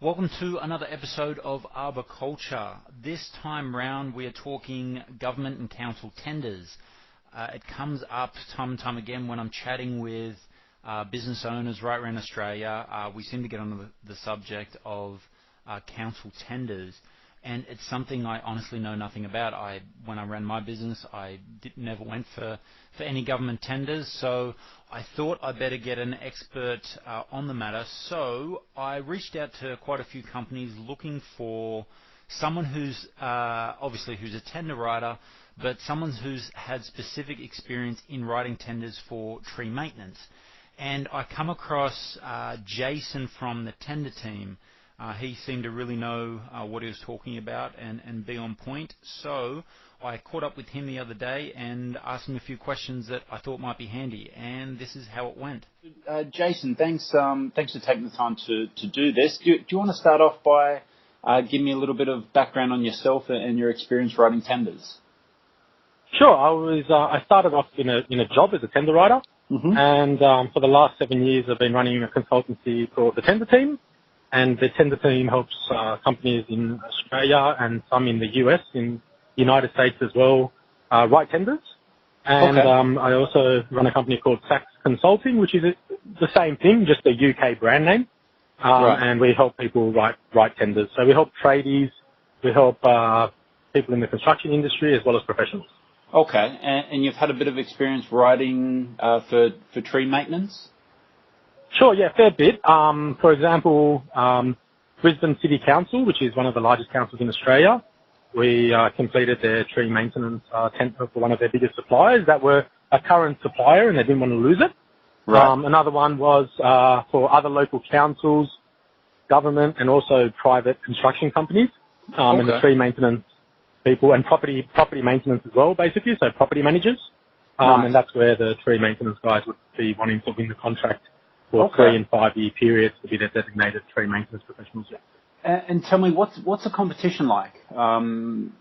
Welcome to another episode of Arboriculture. This time round we are talking government and council tenders. It comes up time and time again when I'm chatting with business owners right around Australia. We seem to get on the subject of council tenders, and it's something I honestly know nothing about. When I ran my business, I never went for any government tenders, so I thought I'd better get an expert on the matter. So I reached out to quite a few companies looking for someone who's obviously who's a tender writer, but someone who's had specific experience in writing tenders for tree maintenance. And I come across Jason from the tender team. He seemed to really know what he was talking about and be on point. So I caught up with him the other day and asked him a few questions that I thought might be handy, and this is how it went. Jason, thanks for taking the time to do this. Do you want to start off by giving me a little bit of background on yourself and your experience writing tenders? Sure. I started off in a job as a tender writer, and for the last 7 years I've been running a consultancy called the Tender Team. And the tender team helps companies in Australia and some in the US, in the United States as well, write tenders. And I also run a company called Sachs Consulting, which is the same thing, just a UK brand name. And we help people write tenders. So we help tradies, we help people in the construction industry as well as professionals. Okay, and you've had a bit of experience writing for tree maintenance? Sure, yeah, fair bit. For example, Brisbane City Council, which is one of the largest councils in Australia, we completed their tree maintenance tender for one of their biggest suppliers that were a current supplier and they didn't want to lose it. Right. Another one was for other local councils, government, and also private construction companies, and the tree maintenance people and property maintenance as well, basically, so property managers. Nice. And that's where the tree maintenance guys would be wanting to win the contract for 3 and 5 year periods to be their designated tree maintenance professionals. And tell me, what's the competition like? Applying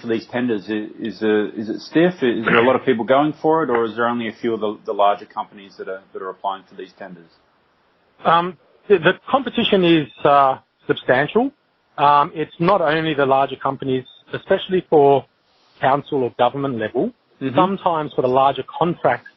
for these tenders, is it stiff? Is there a lot of people going for it, or is there only a few of the larger companies that are applying for these tenders? The competition is substantial. It's not only the larger companies, especially for council or government level. Sometimes for the larger contracts,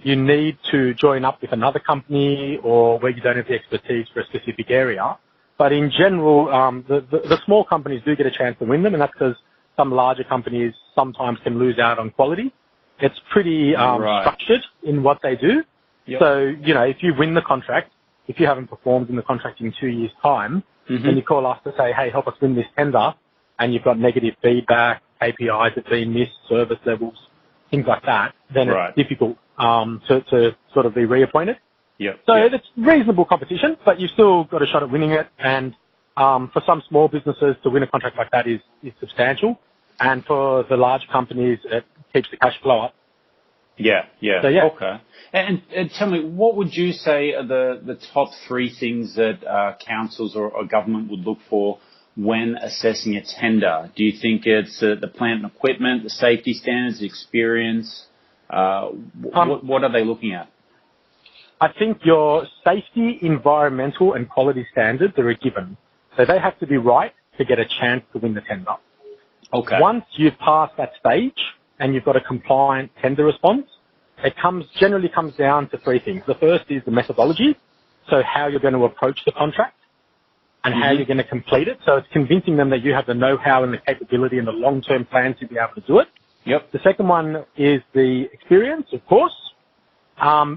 you need to join up with another company or where you don't have the expertise for a specific area. But in general, the small companies do get a chance to win them, and that's because some larger companies sometimes can lose out on quality. It's pretty structured in what they do. Yep. So, if you win the contract, if you haven't performed in the contract in 2 years' time, then you call us to say, hey, help us win this tender, and you've got negative feedback, KPIs have been missed, service levels, things like that, then it's difficult to sort of be reappointed. So it's reasonable competition, but you've still got a shot at winning it. And for some small businesses to win a contract like that is substantial. And for the large companies, it keeps the cash flow up. Okay. And tell me, what would you say are the top 3 things that councils or government would look for when assessing a tender? Do you think it's the plant and equipment, the safety standards, the experience? What are they looking at? I think your safety, environmental, and quality standards are a given. So they have to be right to get a chance to win the tender. Okay. Once you've passed that stage and you've got a compliant tender response, it generally comes down to 3 things. The first is the methodology, so how you're going to approach the contract and how you're going to complete it. So it's convincing them that you have the know-how and the capability and the long-term plan to be able to do it. Yep. The second one is the experience, of course,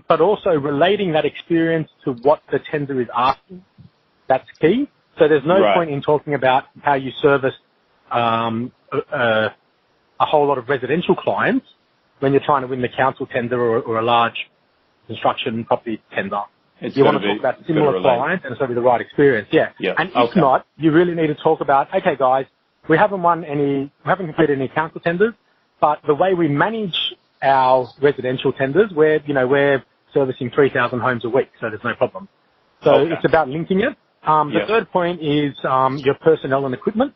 but also relating that experience to what the tender is asking. That's key. So there's no point in talking about how you service a whole lot of residential clients when you're trying to win the council tender or a large construction property tender. You want to talk about similar clients and it's got to be the right experience. And if not, you really need to talk about, okay, guys, we haven't completed any council tenders, but the way we manage our residential tenders, we're servicing 3,000 homes a week, so there's no problem. So it's about linking it. The third point is your personnel and equipment.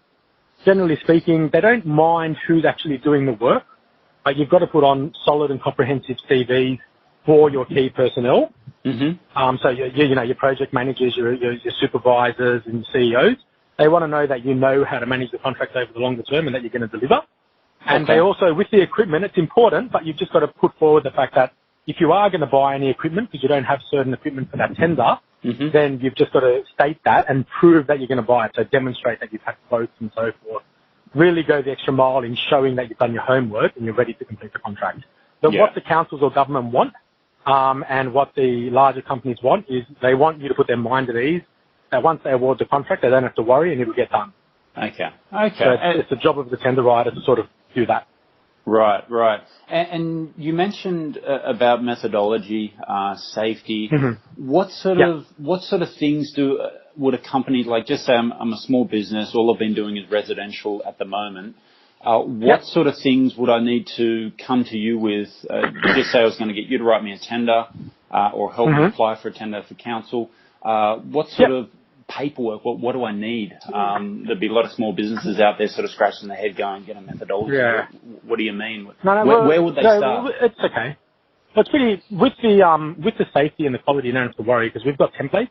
Generally speaking, they don't mind who's actually doing the work, but you've got to put on solid and comprehensive CVs for your key personnel So your project managers, your supervisors and your CEOs, they want to know that you know how to manage the contract over the longer term and that you're going to deliver. And they also, with the equipment, it's important, but you've just got to put forward the fact that if you are going to buy any equipment because you don't have certain equipment for that tender, then you've just got to state that and prove that you're going to buy it. So demonstrate that you've had quotes and so forth. Really go the extra mile in showing that you've done your homework and you're ready to complete the contract. But what the councils or government want, and what the larger companies want, is they want you to put their mind at ease that once they award the contract, they don't have to worry and it'll get done. Okay. So it's the job of the tender writer to sort of do that. Right. And you mentioned about methodology, safety. What sort of things would a company, like, just say I'm a small business, all I've been doing is residential at the moment. What sort of things would I need to come to you with? Just say I was going to get you to write me a tender or help me apply for a tender for council. What sort of paperwork, what do I need? There'd be a lot of small businesses out there sort of scratching their head going, get a methodology. What do you mean? Where would they start? It's okay. It's pretty, with the safety and the quality, you don't have to worry because we've got templates,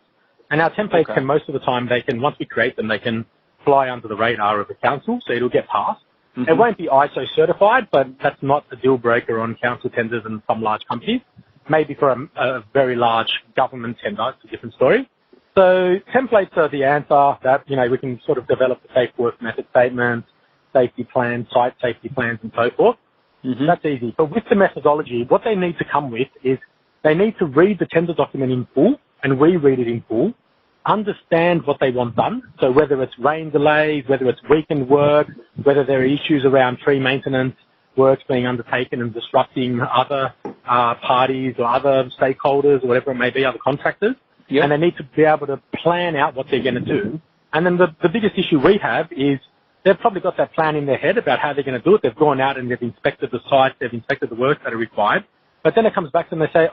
and our templates can, most of the time, once we create them, they can fly under the radar of the council, so it'll get passed. It won't be ISO certified, but that's not a deal breaker on council tenders and some large companies. Maybe for a very large government tender, it's a different story. So templates are the answer that, we can sort of develop the safe work method statements, safety plans, site safety plans and so forth. That's easy. But with the methodology, what they need to come with is they need to read the tender document in full and reread it in full, understand what they want done. So whether it's rain delays, whether it's weekend work, whether there are issues around tree maintenance, works being undertaken and disrupting other parties or other stakeholders or whatever it may be, other contractors. And they need to be able to plan out what they're going to do. And then the biggest issue we have is they've probably got that plan in their head about how they're going to do it. They've gone out and they've inspected the site, they've inspected the works that are required. But then it comes back to them and they say,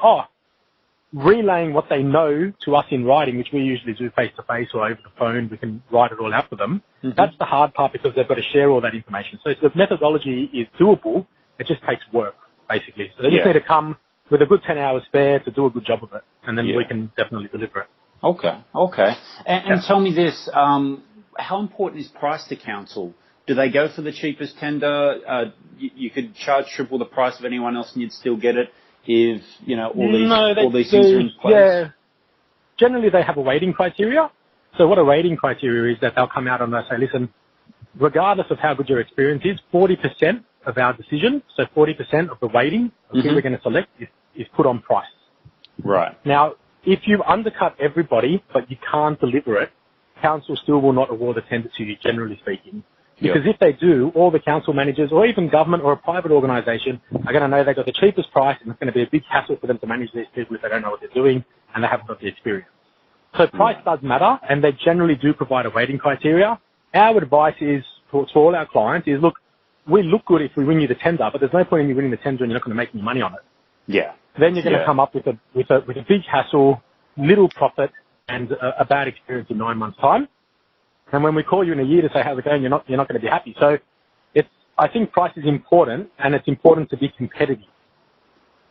relaying what they know to us in writing, which we usually do face-to-face or over the phone, we can write it all out for them. That's the hard part because they've got to share all that information. So the methodology is doable. It just takes work, basically. So they just need to come with a good 10 hours spare to do a good job of it, and then we can definitely deliver it. Okay. And tell me this, how important is price to council? Do they go for the cheapest tender? You could charge triple the price of anyone else and you'd still get it if, all these things are in place? Yeah. Generally, they have a weighting criteria. So what a weighting criteria is that they'll come out and they'll say, listen, regardless of how good your experience is, 40% of our decision, so 40% of the weighting of who we're going to select is put on price. Right. Now, if you undercut everybody, but you can't deliver it, council still will not award the tender to you, generally speaking. Because if they do, all the council managers or even government or a private organisation are going to know they've got the cheapest price and it's going to be a big hassle for them to manage these people if they don't know what they're doing and they haven't got the experience. So price does matter, and they generally do provide a weighting criteria. Our advice is, for all our clients, is, look, we look good if we win you the tender, but there's no point in you winning the tender and you're not going to make any money on it. Then you're going to come up with a big hassle, little profit, and a bad experience in 9 months' time. And when we call you in a year to say how's it going, you're not going to be happy. So I think price is important, and it's important to be competitive.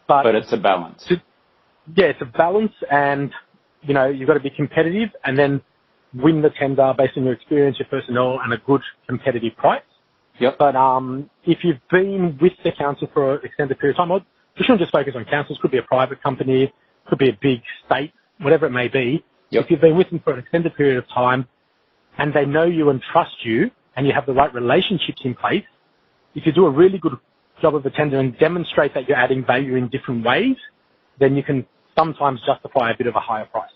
But it's a balance. It's a balance, and you've got to be competitive and then win the tender based on your experience, your personnel, and a good competitive price. But if you've been with the council for an extended period of time, you shouldn't just focus on councils. Could be a private company, could be a big state, whatever it may be. If you've been with them for an extended period of time and they know you and trust you and you have the right relationships in place, if you do a really good job of the tender and demonstrate that you're adding value in different ways, then you can sometimes justify a bit of a higher price.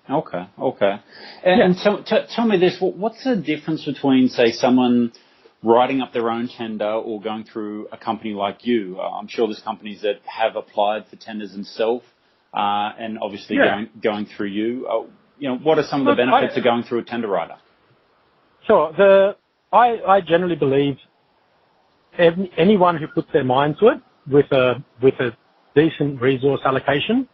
Okay. And tell me this, what's the difference between, say, someone writing up their own tender or going through a company like you? I'm sure there's companies that have applied for tenders themselves and obviously going through you. What are some of the benefits of going through a tender writer? Sure. I generally believe anyone who puts their mind to it with a decent resource allocation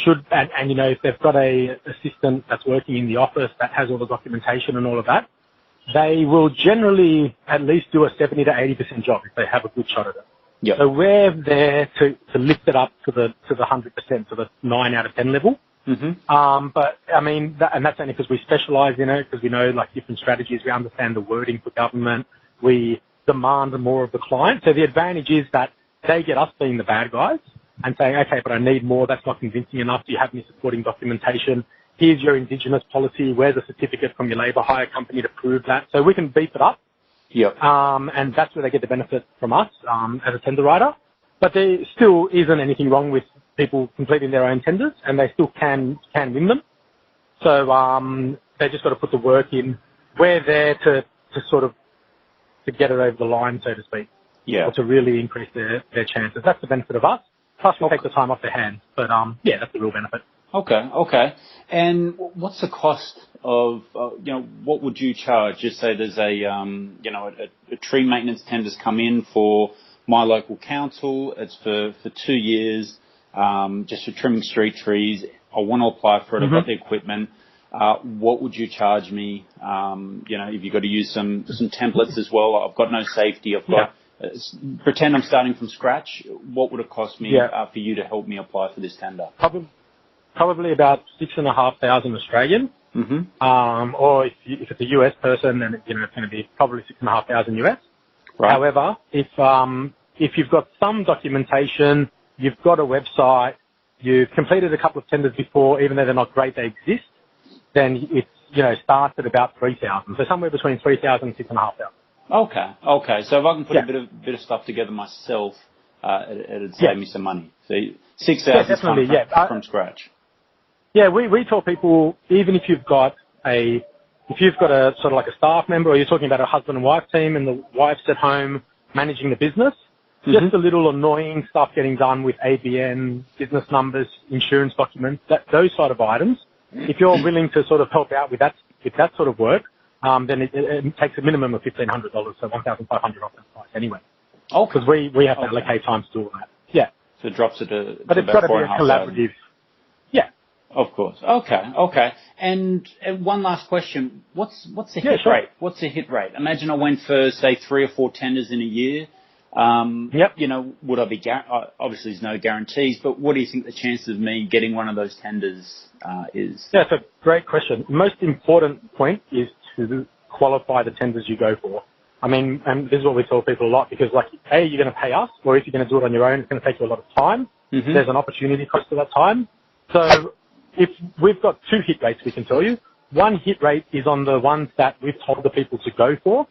should, and if they've got a assistant that's working in the office that has all the documentation and all of that, they will generally at least do a 70 to 80% job if they have a good shot at it. Yep. So we're there to lift it up to the 100%, to the 9 out of 10 level. But I mean, and that's only because we specialise in it, because we know like different strategies. We understand the wording for government. We demand more of the client. So the advantage is that they get us being the bad guys and saying, okay, but I need more. That's not convincing enough. Do you have any supporting documentation? Here's your Indigenous policy. Where's a certificate from your labour hire company to prove that? So we can beef it up. Yep. And that's where they get the benefit from us as a tender writer. But there still isn't anything wrong with people completing their own tenders, and they still can win them. So they just got to put the work in. We're there to sort of to get it over the line, so to speak. Yeah. Or to really increase their chances. That's the benefit of us. Plus, we take the time off their hands. But yeah, that's the real benefit. Okay. And what's the cost of, what would you charge? Just say there's a tree maintenance tender's come in for my local council. It's for 2 years, just for trimming street trees. I want to apply for it. I've got the equipment. What would you charge me? If you've got to use some templates as well. I've got no safety. I've got, pretend I'm starting from scratch. What would it cost me for you to help me apply for this tender? Probably about 6,500 Australian. Or if it's a US person, then it's going to be probably 6,500 US. Right. However, if you've got some documentation, you've got a website, you've completed a couple of tenders before, even though they're not great, they exist, then it starts at about 3,000. So somewhere between 3,000 and 6,500. Okay. So if I can put a bit of stuff together myself, it'd save me some money. So 6,000 from scratch. Yeah, we tell people, even if you've got a sort of like a staff member, or you're talking about a husband and wife team and the wife's at home managing the business, just a little annoying stuff getting done with ABN, business numbers, insurance documents, those sort of items. If you're willing to sort of help out with that sort of work, then it takes a minimum of $1,500, so $1,500 off that price anyway. Oh, because we have to allocate time to do all that. Yeah. So it drops it to but it's got to be a collaborative. Yeah. Of course. Okay. And one last question: What's the hit rate? What's the hit rate? Imagine I went for say 3 or 4 tenders in a year. Would I be obviously there's no guarantees, but what do you think the chances of me getting one of those tenders is? Yeah, it's a great question. Most important point is to qualify the tenders you go for. I mean, and this is what we tell people a lot, because like, A, you're going to pay us, or if you're going to do it on your own, it's going to take you a lot of time. There's an opportunity cost to that time. So if we've got 2 hit rates, we can tell you. One hit rate is on the ones that we've told the people to go for.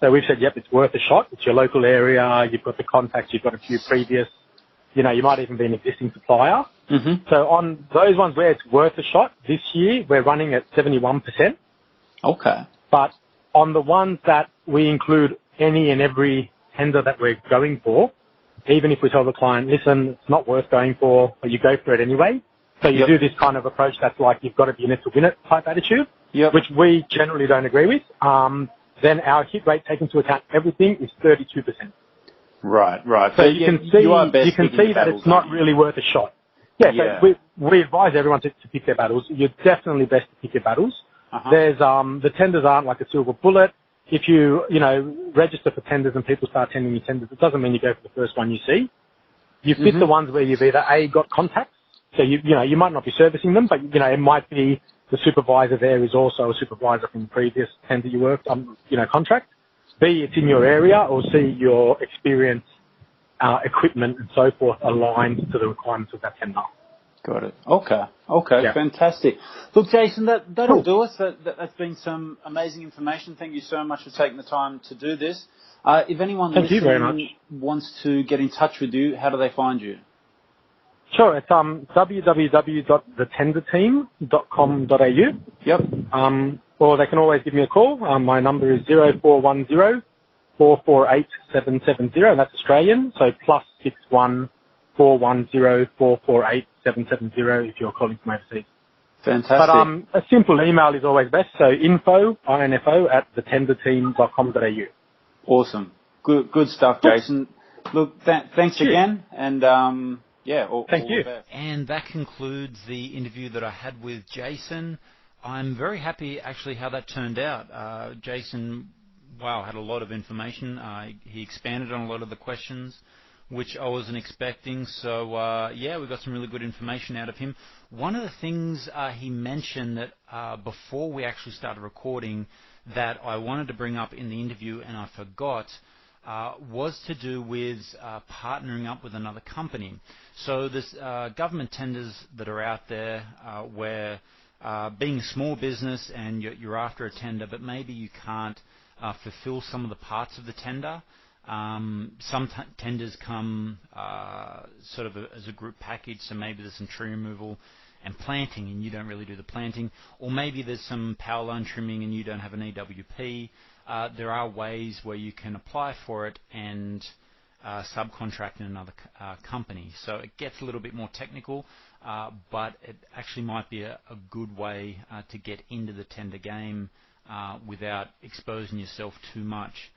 So we've said, yep, it's worth a shot. It's your local area. You've got the contacts. You've got a few previous, you might even be an existing supplier. So on those ones where it's worth a shot, this year we're running at 71%. Okay. But on the ones that we include any and every tender that we're going for, even if we tell the client, listen, it's not worth going for, but you go for it anyway. So you do this kind of approach that's like you've got to be in it to win it type attitude, which we generally don't agree with. Then our hit rate, taking into account everything, is 32%. Right. So you can see that it's not really worth a shot. So we advise everyone to pick their battles. You're definitely best to pick your battles. There's the tenders aren't like a silver bullet. If you register for tenders and people start tendering you tenders, it doesn't mean you go for the first one you see. You fit the ones where you've either got contacts, so you might not be servicing them, but it might be the supervisor there is also a supervisor from the previous tender you worked on, contract. B, it's in your area, or C, your experience, equipment and so forth aligned to the requirements of that tender. Got it. Okay. Yeah. Fantastic. Look, Jason, that'll do us. That's been some amazing information. Thank you so much for taking the time to do this. If anyone listening wants to get in touch with you, how do they find you? Sure, it's www.thetenderteam.com.au. Yep. Or they can always give me a call. My number is 0410 448 770, and that's Australian. So +61 410 448 770 if you're calling from overseas. Fantastic. But a simple email is always best. So info @thetenderteam.com.au. Awesome. Good stuff, Jason. Look, thanks again, and thank you. And that concludes the interview that I had with Jason. I'm very happy actually how that turned out. Jason, had a lot of information. He expanded on a lot of the questions. which I wasn't expecting. So, yeah, we got some really good information out of him. One of the things he mentioned that before we actually started recording that I wanted to bring up in the interview and I forgot was to do with partnering up with another company. So there's government tenders that are out there where being a small business and you're after a tender, but maybe you can't fulfill some of the parts of the tender. Some tenders come sort of as a group package, so maybe there's some tree removal and planting and you don't really do the planting, or maybe there's some power line trimming and you don't have an EWP. There are ways where you can apply for it and subcontract in another company. So it gets a little bit more technical, but it actually might be a good way to get into the tender game without exposing yourself too much,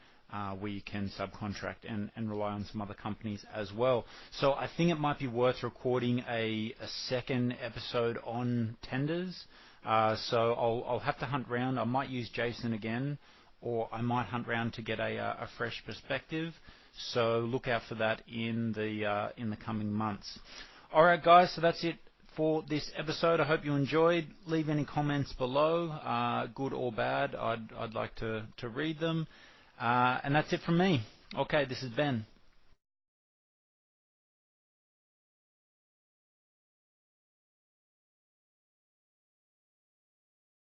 where you can subcontract and rely on some other companies as well. So I think it might be worth recording a second episode on tenders. So I'll have to hunt round. I might use Jason again, or I might hunt round to get a fresh perspective. So look out for that in the coming months. All right, guys. So that's it for this episode. I hope you enjoyed. Leave any comments below, good or bad. I'd like to read them. And that's it from me. Okay, this is Ben.